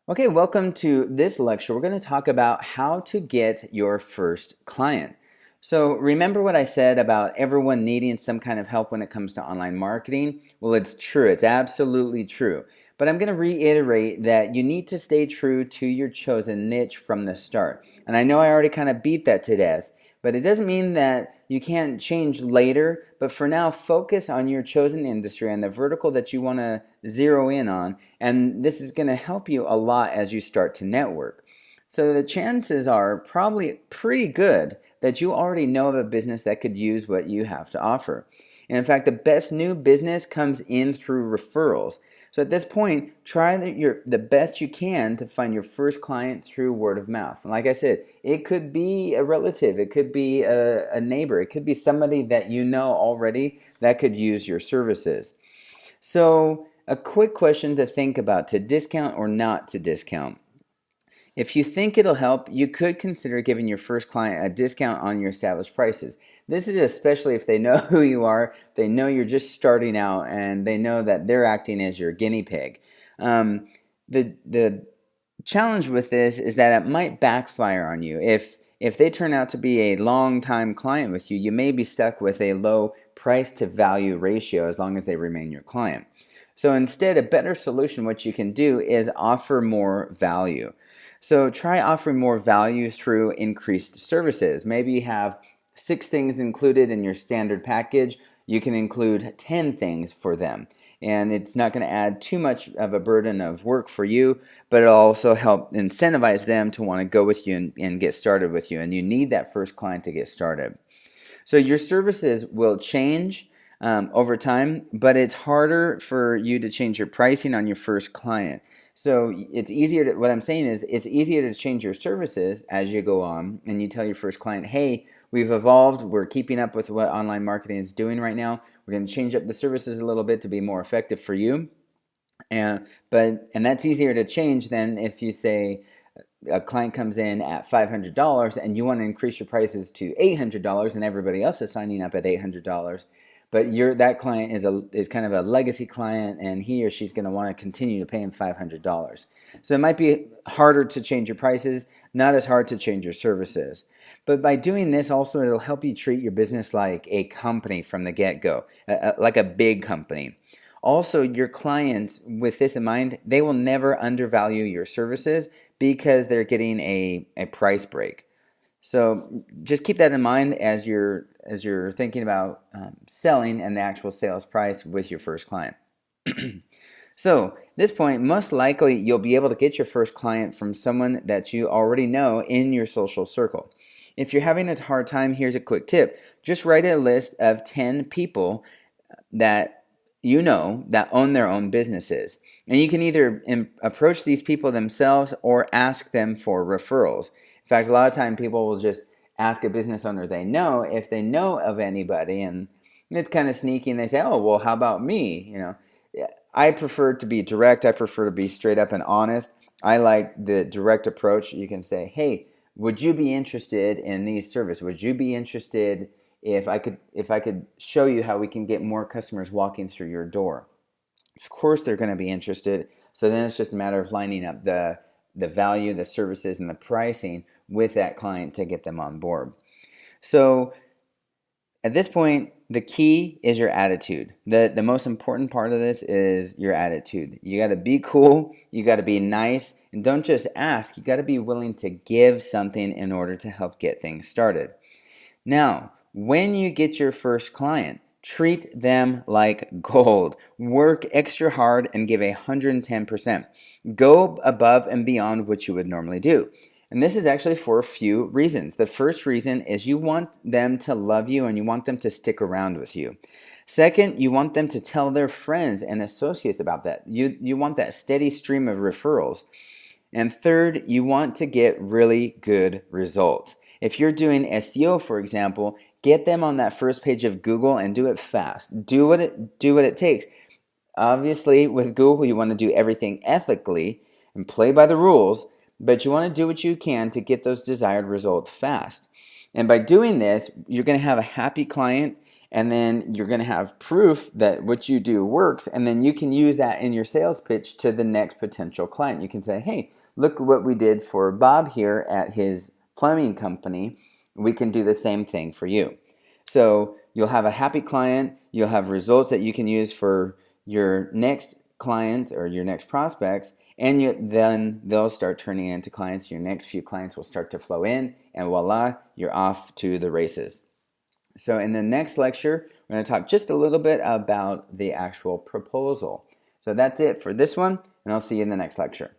Okay, welcome to this lecture. We're going to talk about how to get your first client. So remember what I said about everyone needing some kind of help when it comes to online marketing? Well, it's true. It's absolutely true. But I'm going to reiterate that you need to stay true to your chosen niche from the start. And I know I already kind of beat that to death, but it doesn't mean that you can't change later. But for now, focus on your chosen industry and the vertical that you want to zero in on. And this is going to help you a lot as you start to network. So the chances are probably pretty good that you already know of a business that could use what you have to offer. And in fact, the best new business comes in through referrals. So at this point, try the best you can to find your first client through word of mouth. And like I said, it could be a relative, it could be a neighbor, it could be somebody that you know already that could use your services. So a quick question to think about: to discount or not to discount? If you think it'll help, you could consider giving your first client a discount on your established prices. This is especially if they know who you are, they know you're just starting out, and they know that they're acting as your guinea pig. The challenge with this is that it might backfire on you. If they turn out to be a long-time client with you, you may be stuck with a low price to value ratio as long as they remain your client. So instead, a better solution, what you can do is offer more value. So try offering more value through increased services. Maybe you have 6 things included in your standard package. You can include 10 things for them. And it's not going to add too much of a burden of work for you, but it'll also help incentivize them to want to go with you and get started with you. And you need that first client to get started. So your services will change over time, but it's harder for you to change your pricing on your first client. So it's easier to, what I'm saying is it's easier to change your services as you go on, and you tell your first client, hey, we've evolved, we're keeping up with what online marketing is doing right now. We're going to change up the services a little bit to be more effective for you. And that's easier to change than if you say a client comes in at $500 and you want to increase your prices to $800 and everybody else is signing up at $800. But that client is kind of a legacy client, and he or she's going to want to continue to pay him $500. So it might be harder to change your prices, not as hard to change your services. But by doing this, also it'll help you treat your business like a company from the get-go, like a big company. Also, your clients, with this in mind, they will never undervalue your services because they're getting a price break. So just keep that in mind as you're thinking about selling and the actual sales price with your first client. So at this point, most likely you'll be able to get your first client from someone that you already know in your social circle. If you're having a hard time, here's a quick tip. Just write a list of 10 people that you know that own their own businesses. And you can either approach these people themselves or ask them for referrals. In fact, a lot of time people will just ask a business owner they know if they know of anybody, and it's kind of sneaky, and they say, oh, well, how about me? I prefer to be direct. I prefer to be straight up and honest. I like the direct approach. You can say, hey, would you be interested in these services? Would you be interested if I could show you how we can get more customers walking through your door? Of course they're going to be interested. So then it's just a matter of lining up the value, the services, and the pricing with that client to get them on board. So at this point, the key is your attitude. The most important part of this is your attitude. You got to be cool, you got to be nice, and don't just ask. You got to be willing to give something in order to help get things started. Now, when you get your first client, treat them like gold. Work extra hard and give 110%. Go above and beyond what you would normally do. And this is actually for a few reasons. The first reason is you want them to love you and you want them to stick around with you. Second, you want them to tell their friends and associates about that. You want that steady stream of referrals. And third, you want to get really good results. If you're doing SEO, for example, get them on that first page of Google and do it fast. Do what it takes. Obviously, with Google, you want to do everything ethically and play by the rules, but you want to do what you can to get those desired results fast. And by doing this, you're going to have a happy client, And then you're going to have proof that what you do works, and then you can use that in your sales pitch to the next potential client. You can say, hey, look what we did for Bob here at his plumbing company. We can do the same thing for you. So you'll have a happy client, you'll have results that you can use for your next client or your next prospects, and then they'll start turning into clients. Your next few clients will start to flow in, and voila, you're off to the races. So in the next lecture, we're going to talk just a little bit about the actual proposal. So that's it for this one, and I'll see you in the next lecture.